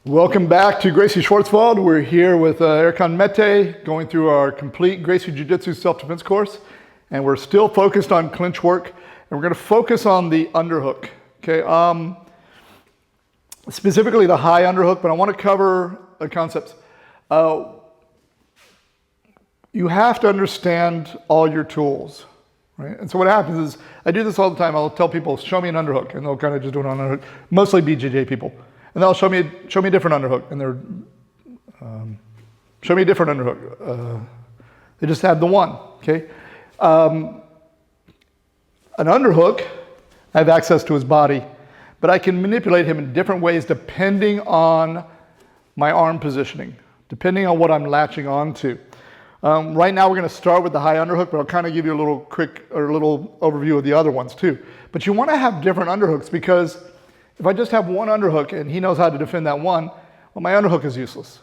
Welcome back to Gracie Schwarzwald. We're here with Erkan Mete going through our complete Gracie Jiu-Jitsu Self-Defense Course, and we're still focused on Clinchwork, and we're going to focus on the underhook. Okay, specifically the high underhook, but I want to cover the concepts. You have to understand all your tools, right? And so what happens is, I do this all the time. I'll tell people, show me an underhook, and they'll kind of just do it on an underhook. Mostly BJJ people. And they'll show me a different underhook, and they're show me a different underhook. They just have the one. Okay, an underhook, I have access to his body, but I can manipulate him in different ways depending on my arm positioning, depending on what I'm latching onto. Right now we're going to start with the high underhook, but I'll kind of give you a little overview of the other ones too. But you want to have different underhooks, because if I just have one underhook and he knows how to defend that one, well, my underhook is useless.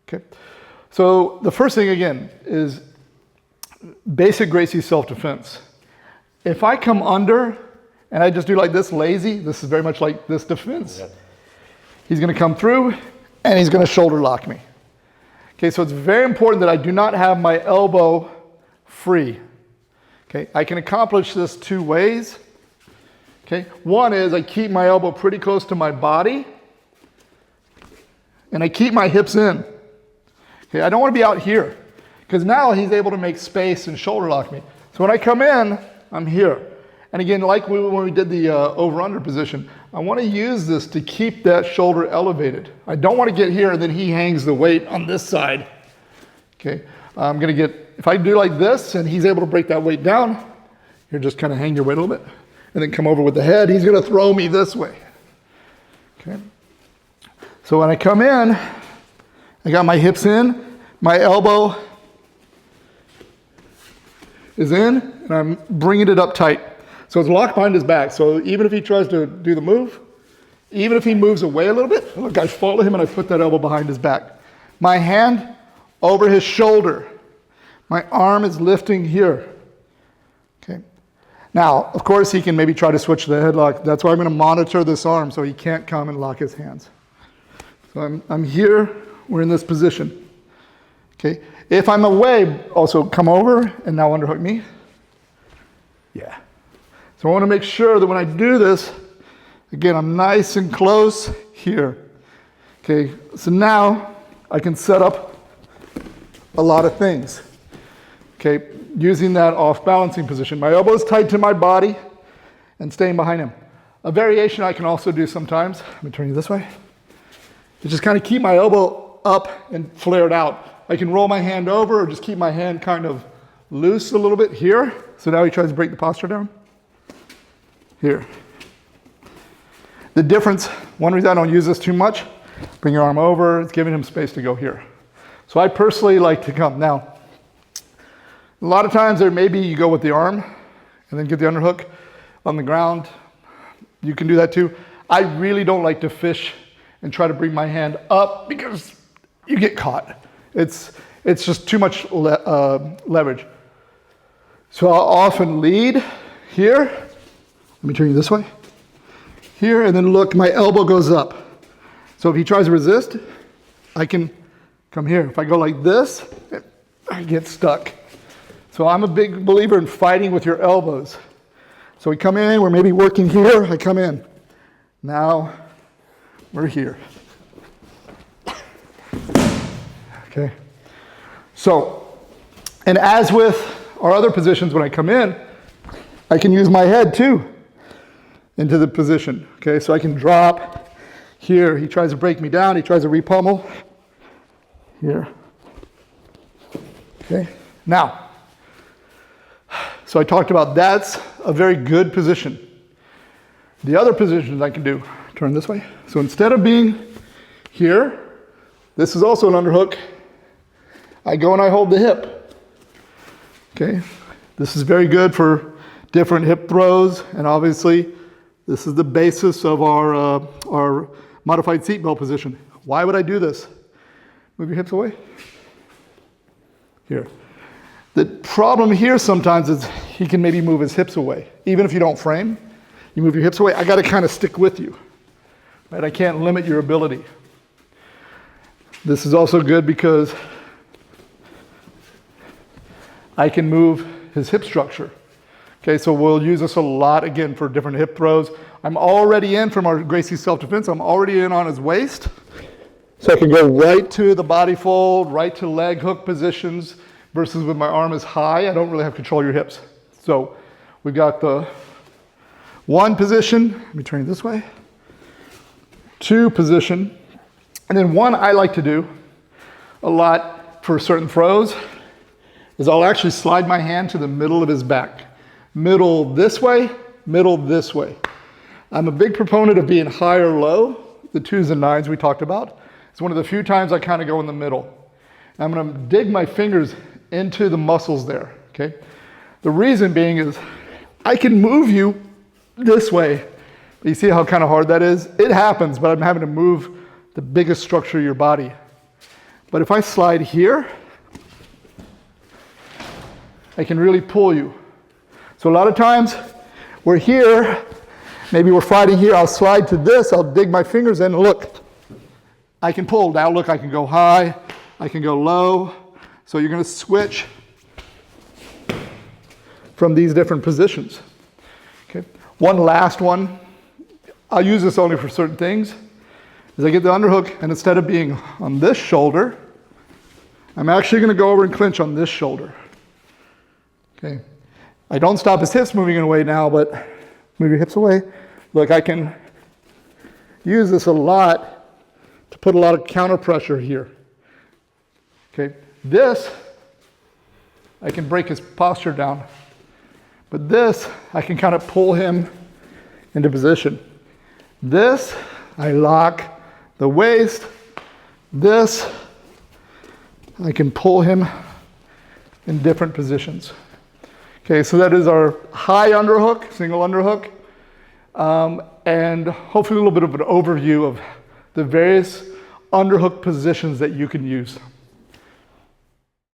Okay, so the first thing again is basic Gracie self-defense. If I come under and I just do like this lazy, this is very much like this defense. Yeah. He's going to come through and he's going to shoulder lock me. Okay, so it's very important that I do not have my elbow free. Okay, I can accomplish this two ways. Okay, one is I keep my elbow pretty close to my body and I keep my hips in. Okay, I don't want to be out here, because now he's able to make space and shoulder lock me. So when I come in, I'm here. And again, like when we did the over-under position, I want to use this to keep that shoulder elevated. I don't want to get here and then he hangs the weight on this side. Okay, I'm going to get, if I do like this and he's able to break that weight down, you're just kind of hang your weight a little bit. And then come over with the head, he's going to throw me this way. Okay. So when I come in, I got my hips in, my elbow is in, and I'm bringing it up tight. So it's locked behind his back. So even if he tries to do the move, even if he moves away a little bit, look, I follow him and I put that elbow behind his back. My hand over his shoulder. My arm is lifting here. Okay. Now, of course, he can maybe try to switch the headlock. That's why I'm going to monitor this arm so he can't come and lock his hands. So I'm here. We're in this position. Okay. If I'm away, also come over and now underhook me. Yeah. So I want to make sure that when I do this, again, I'm nice and close here. Okay. So now I can set up a lot of things. Okay. Using that off balancing position. My elbow is tight to my body and staying behind him. A variation I can also do sometimes, let me turn you this way, is just kind of keep my elbow up and flared out. I can roll my hand over or just keep my hand kind of loose a little bit here. So now he tries to break the posture down. Here. The difference, one reason I don't use this too much, bring your arm over, it's giving him space to go here. So I personally like to come. Now, a lot of times there maybe you go with the arm and then get the underhook on the ground. You can do that too. I really don't like to fish and try to bring my hand up because you get caught. It's just too much leverage. So I'll often lead here. Let me turn you this way. Here, and then look, my elbow goes up. So if he tries to resist, I can come here. If I go like this, I get stuck. So I'm a big believer in fighting with your elbows. So we come in, we're maybe working here, I come in. Now we're here. Okay. So, and as with our other positions, when I come in, I can use my head too into the position. Okay, so I can drop here. He tries to break me down, he tries to repummel. Here. Okay, now, so I talked about that's a very good position. The other positions I can do, turn this way. So instead of being here, this is also an underhook. I go and I hold the hip. Okay, this is very good for different hip throws, and obviously this is the basis of our modified seatbelt position. Why would I do this? Move your hips away. Here. The problem here sometimes is he can maybe move his hips away. Even if you don't frame, you move your hips away. I got to kind of stick with you. Right? I can't limit your ability. This is also good because I can move his hip structure. Okay, so we'll use this a lot, again, for different hip throws. I'm already in from our Gracie Self-Defense, I'm already in on his waist. So I can go right to the body fold, right to leg hook positions, versus when my arm is high, I don't really have control of your hips. So we've got the 1 position, let me turn it this way, 2 position, and then 1 I like to do a lot for certain throws is I'll actually slide my hand to the middle of his back. Middle this way, middle this way. I'm a big proponent of being high or low, the 2s and 9s we talked about. It's one of the few times I kind of go in the middle. I'm gonna dig my fingers into the muscles there, okay? The reason being is I can move you this way. You see how kind of hard that is? It happens, but I'm having to move the biggest structure of your body. But if I slide here, I can really pull you. So a lot of times we're here, maybe we're fighting here, I'll slide to this, I'll dig my fingers in, look, I can pull. Now look, I can go high, I can go low. So you're gonna switch from these different positions. Okay. One last one, I'll use this only for certain things, is I get the underhook and instead of being on this shoulder, I'm actually gonna go over and clinch on this shoulder. Okay. I don't stop his hips moving away now, but move your hips away. Look, I can use this a lot to put a lot of counter pressure here. Okay. This, I can break his posture down. But this, I can kind of pull him into position. This, I lock the waist. This, I can pull him in different positions. Okay, so that is our high underhook, single underhook, and hopefully a little bit of an overview of the various underhook positions that you can use.